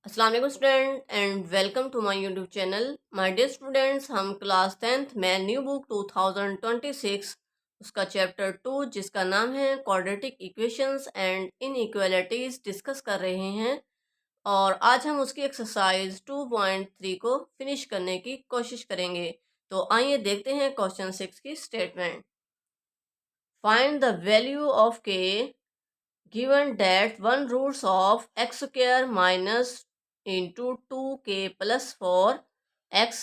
अस्सलाम वालेकुम student and welcome to my YouTube channel. My dear students, हम class 10th में न्यू बुक 2026 उसका चैप्टर 2 जिसका नाम है quadratic equations and inequalities discuss कर रहे हैं। और आज हम उसकी एक्सरसाइज 2.3 को फिनिश करने की कोशिश करेंगे। तो आइए देखते हैं क्वेश्चन 6 की statement. Find the value of के given that 1 roots of x square minus into 2k plus 4 x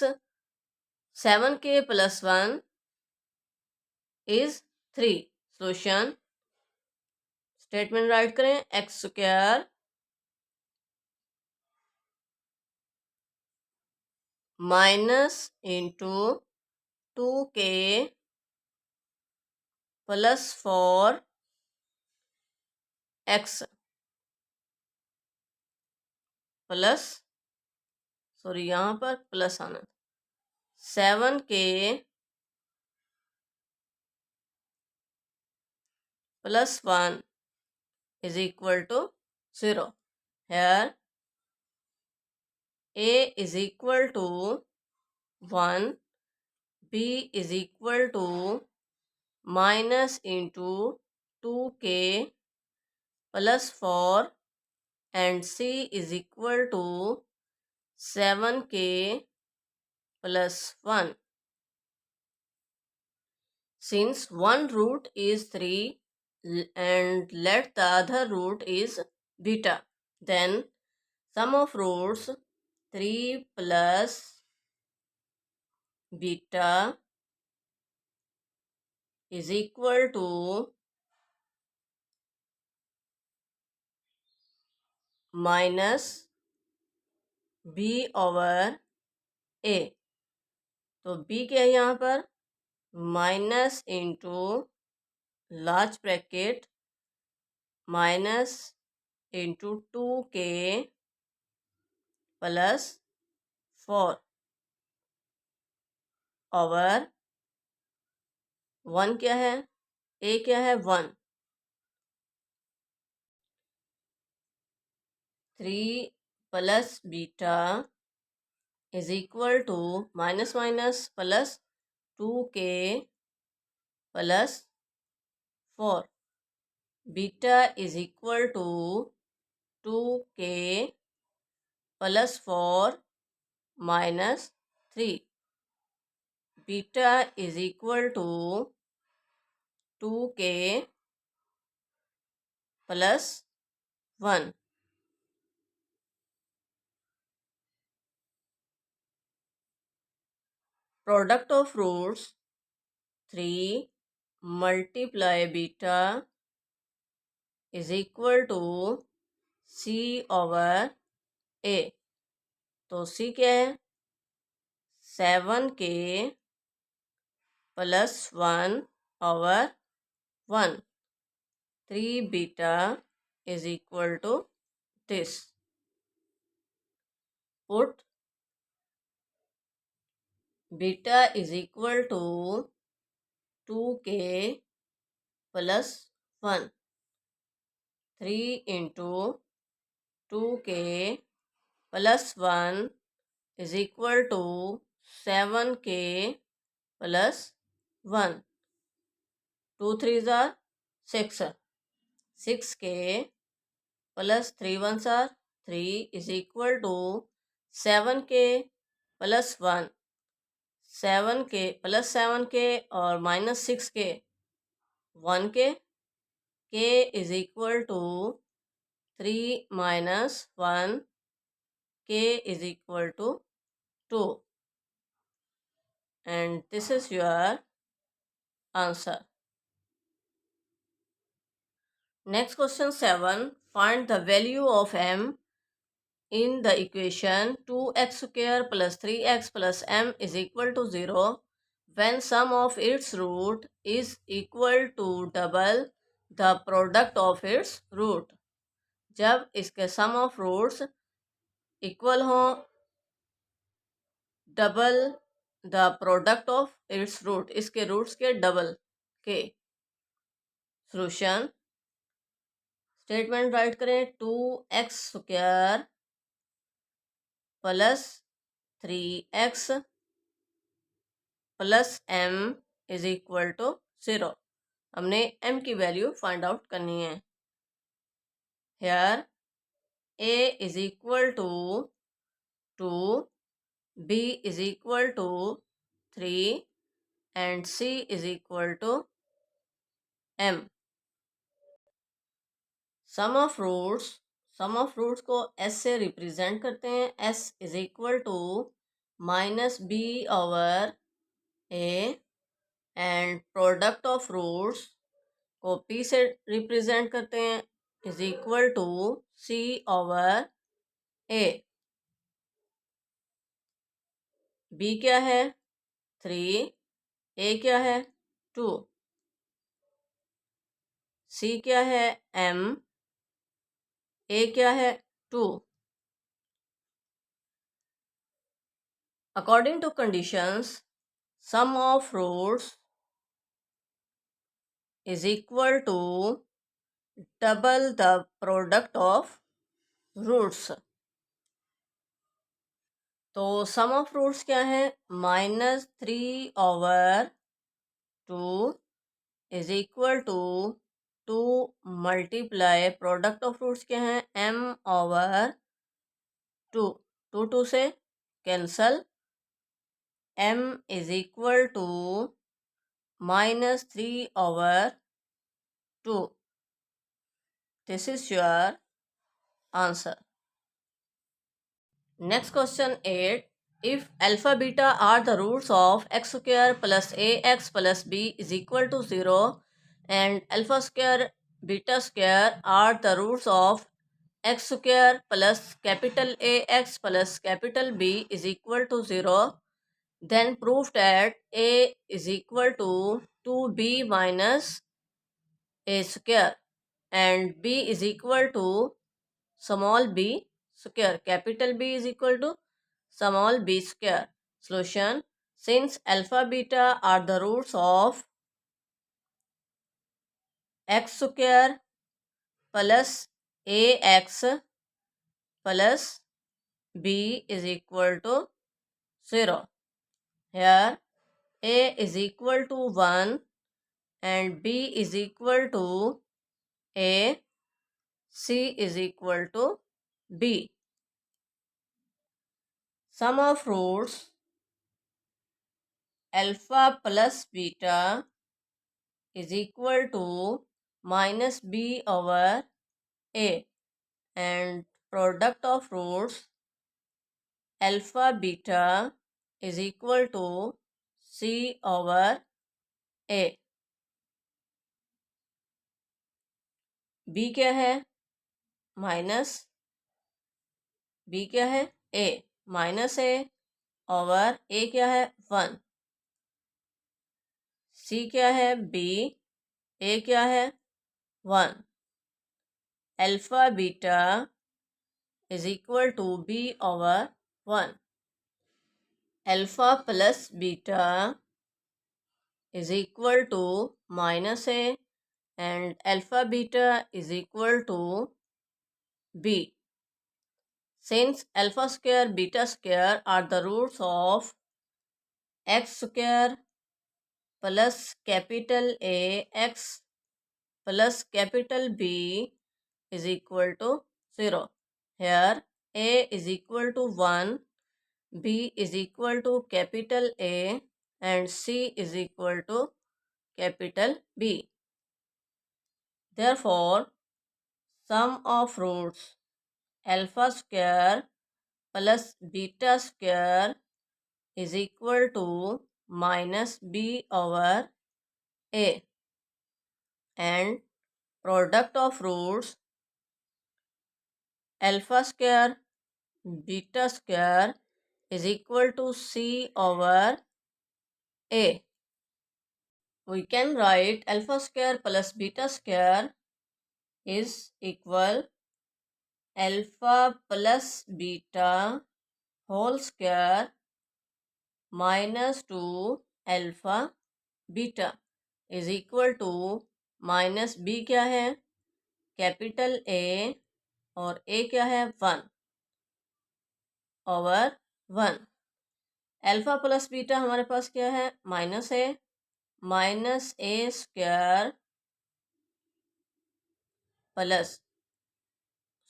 7k plus 1 is 3। solution statement write करें। x square minus into 2k plus 4 x plus यहाँ पर plus आना 7k plus 1 is equal to 0। Here a is equal to 1, b is equal to minus into 2k plus 4 and c is equal to 7k plus 1। Since one root is 3 and let the other root is beta, then sum of roots 3 plus beta is equal to minus b over a। तो b क्या है यहाँ पर? Minus into large bracket minus into 2k plus 4 over 1 क्या है? a क्या है? 1। 3 plus beta is equal to minus minus plus 2k plus 4। Beta is equal to 2k plus 4 minus 3। Beta is equal to 2k plus 1। Product of roots 3 multiply beta is equal to c over a। तो c क्या है? 7k plus 1 over 1। 3 beta is equal to this। Put beta is equal to 2k plus 1। 3 into 2k plus 1 is equal to 7k plus 1। 2 3s are 6। 6k plus 3 1s are 3 is equal to 7k plus 1। 7k plus 7k और minus 6k 1k k is equal to 3 minus 1 k is equal to 2 and this is your answer। Next question 7, find the value of m in the equation 2x square plus 3x plus m is equal to 0 when sum of its root is equal to double the product of its root। जब इसके sum of roots equal हो double the product of its root, इसके roots के double के। Solution statement write करें। 2x square plus 3x plus m is equal to 0। हमने m की value find out करनी है। Here a is equal to 2, b is equal to 3 and c is equal to m। Sum of roots को s से represent करते हैं। s is equal to minus b over a and product of roots को p से represent करते हैं is equal to c over a। b क्या है 3, a क्या है 2, c क्या है m, a क्या है 2। According to conditions sum of roots is equal to double the product of roots. तो सम ऑफ रूट्स क्या है -3/2 is equal to 2 multiply product of roots क्या है m/2। 2 से cancel, m is equal to -3/2। This is your answer. Next question 8. If alpha beta are the roots of x square plus ax plus b is equal to 0 and alpha square beta square are the roots of x square plus capital AX plus capital B is equal to 0, then prove that a is equal to 2b minus a square and b is equal to small b square, capital B is equal to small b square. Solution: since alpha beta are the roots of x square plus ax plus b is equal to 0. Here a is equal to 1 and b is equal to a, c is equal to b. Sum of roots alpha plus beta is equal to minus b over a and product of roots alpha beta is equal to c over a। b क्या है minus, b क्या है a minus a over a क्या है 1, c क्या है b, a क्या है 1। Alpha beta is equal to b over 1। Alpha plus beta is equal to minus a and alpha beta is equal to b. Since alpha square beta square are the roots of x square plus capital A x plus capital B is equal to 0. Here a is equal to 1, b is equal to capital A and c is equal to capital B. Therefore, sum of roots alpha square plus beta square is equal to minus b over a and product of roots alpha square beta square is equal to c over a. We can write alpha square plus beta square is equal alpha plus beta whole square minus 2 alpha beta is equal to minus b क्या है capital A और a क्या है 1। Over 1। Alpha plus beta हमारे पास क्या है, minus A square plus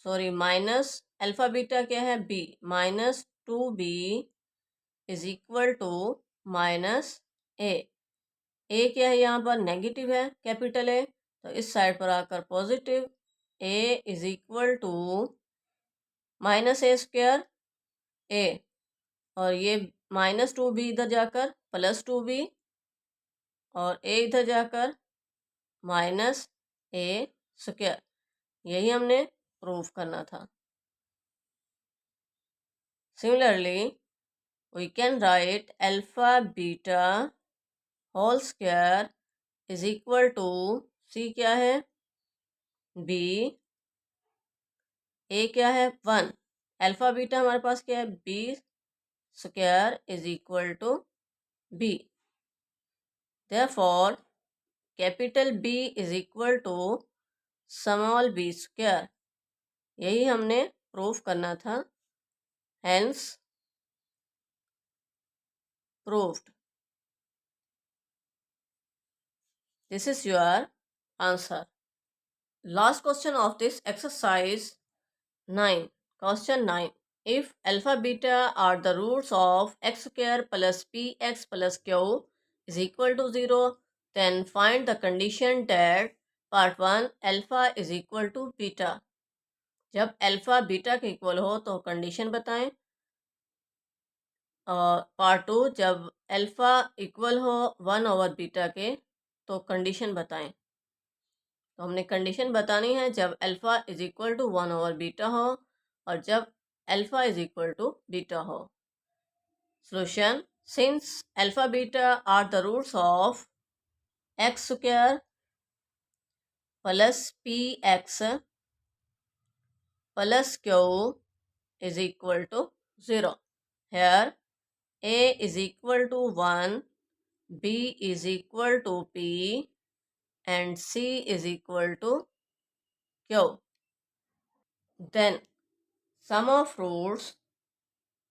minus alpha beta क्या है, B, -2b is equal to minus A. A क्या है यहाँ पर, नेगेटिव है, कैपिटल ए, तो इस साइड पर आकर positive, A is equal to minus A square A, और ये -2b इधर जाकर +2b, और ए इधर जाकर माइनस ए स्क्वायर। यही हमने प्रूफ करना था। Similarly we can write alpha beta whole square is equal to, C क्या है, बी, ए क्या है, 1, अल्फा बीटा हमारे पास क्या है, B square is equal to B. Therefore capital B is equal to small B square. यही हमने प्रूफ करना था, hence proved. This is your answer. Last question of this exercise 9. Question 9. If alpha beta are the roots of x square plus px plus q is equal to 0, then find the condition that part 1 alpha is equal to beta. जब alpha beta के equal हो तो condition बताएं, और part 2 जब alpha equal हो 1 over beta के तो कंडीशन बताएं। तो हमने कंडीशन बतानी है जब alpha is equal to 1 over beta हो और जब alpha is equal to beta हो। Solution, since alpha beta are the roots of X square plus P X plus Q is equal to 0, here A is equal to 1, B is equal to P and C is equal to Q. Then sum of roots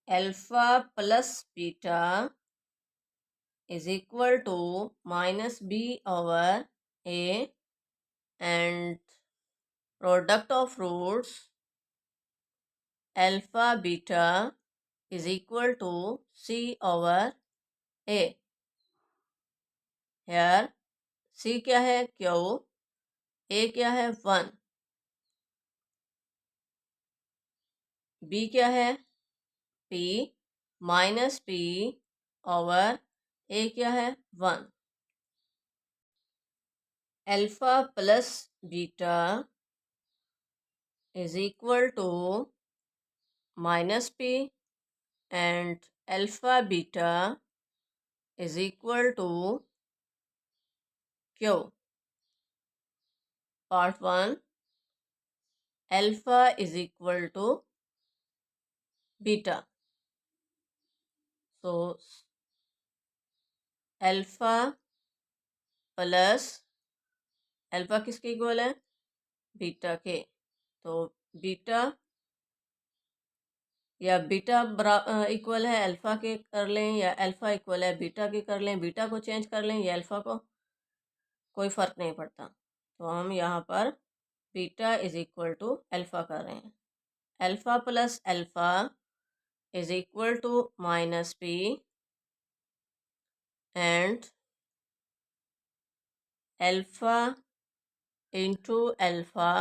alpha plus beta is equal to minus B over A, and product of roots alpha beta is equal to C over A. Here C क्या है, Q, A क्या है, 1, B क्या है, P, minus P over A क्या है, 1। Alpha plus beta is equal to minus P and alpha beta is equal to Q. Part 1 alpha is equal to beta. So alpha plus alpha किसके equal है, beta के, तो beta या beta equal है alpha के कर लें, या अल्फा इक्वल है बीटा के कर लें, बीटा को चेंज कर लें या अल्फा को, कोई फ़र्क नहीं पड़ता। तो हम यहाँ पर beta is equal to alpha कर रहे हैं। Alpha plus alpha is equal to minus P and alpha into alpha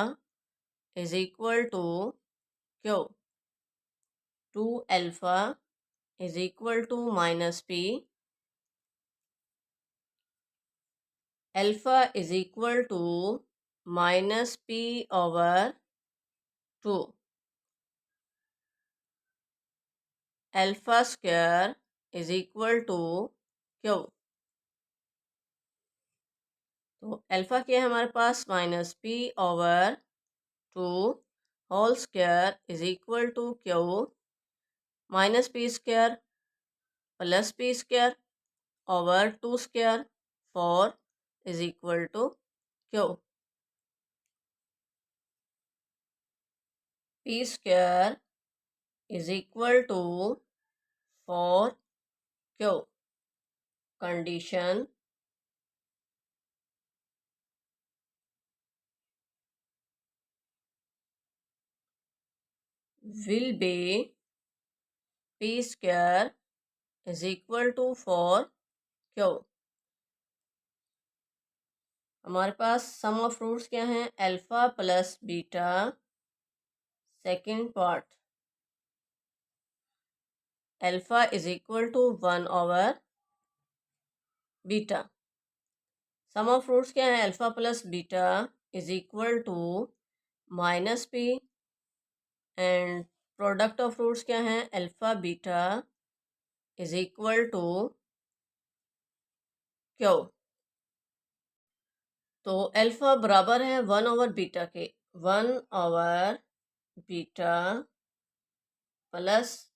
is equal to Q. 2 alpha is equal to minus P, alpha is equal to minus P over 2, alpha square is equal to Q. तो alpha क्या है हमारे पास, minus P over 2 whole square is equal to Q, minus P square plus P square over 2 square 4 is equal to Q. P square is equal to for q condition will be p square is equal to for q। हमारे पास सम of roots क्या हैं? Alpha plus beta second part alpha is equal to 1/बीटा। Sum of roots क्या है? Alpha plus beta is equal to -p and product of roots क्या है? Alpha beta is equal to Q. तो alpha बराबर है 1/बीटा के। 1/बीटा plus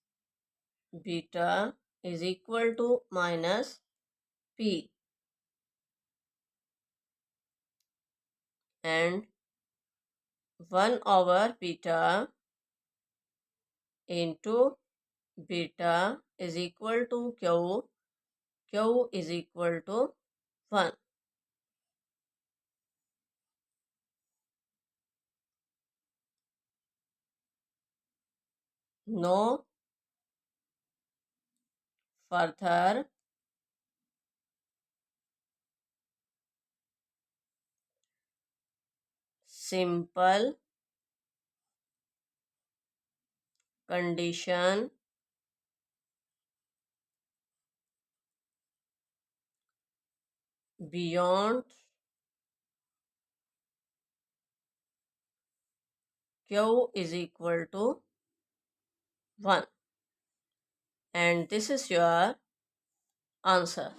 beta is equal to -p and 1/बीटा into beta is equal to q, q is equal to 1। No further simple condition beyond q is equal to 1 and this is your answer.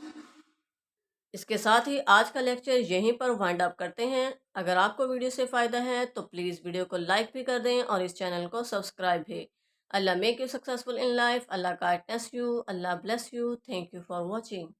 इसके साथ ही आज का lecture यहीं पर wind up करते हैं। अगर आपको वीडियो से फ़ायदा है तो प्लीज़ वीडियो को लाइक भी कर दें और इस चैनल को सब्सक्राइब भी। Allah make you successful in life, Allah guidance you, Allah bless you. Thank you for watching.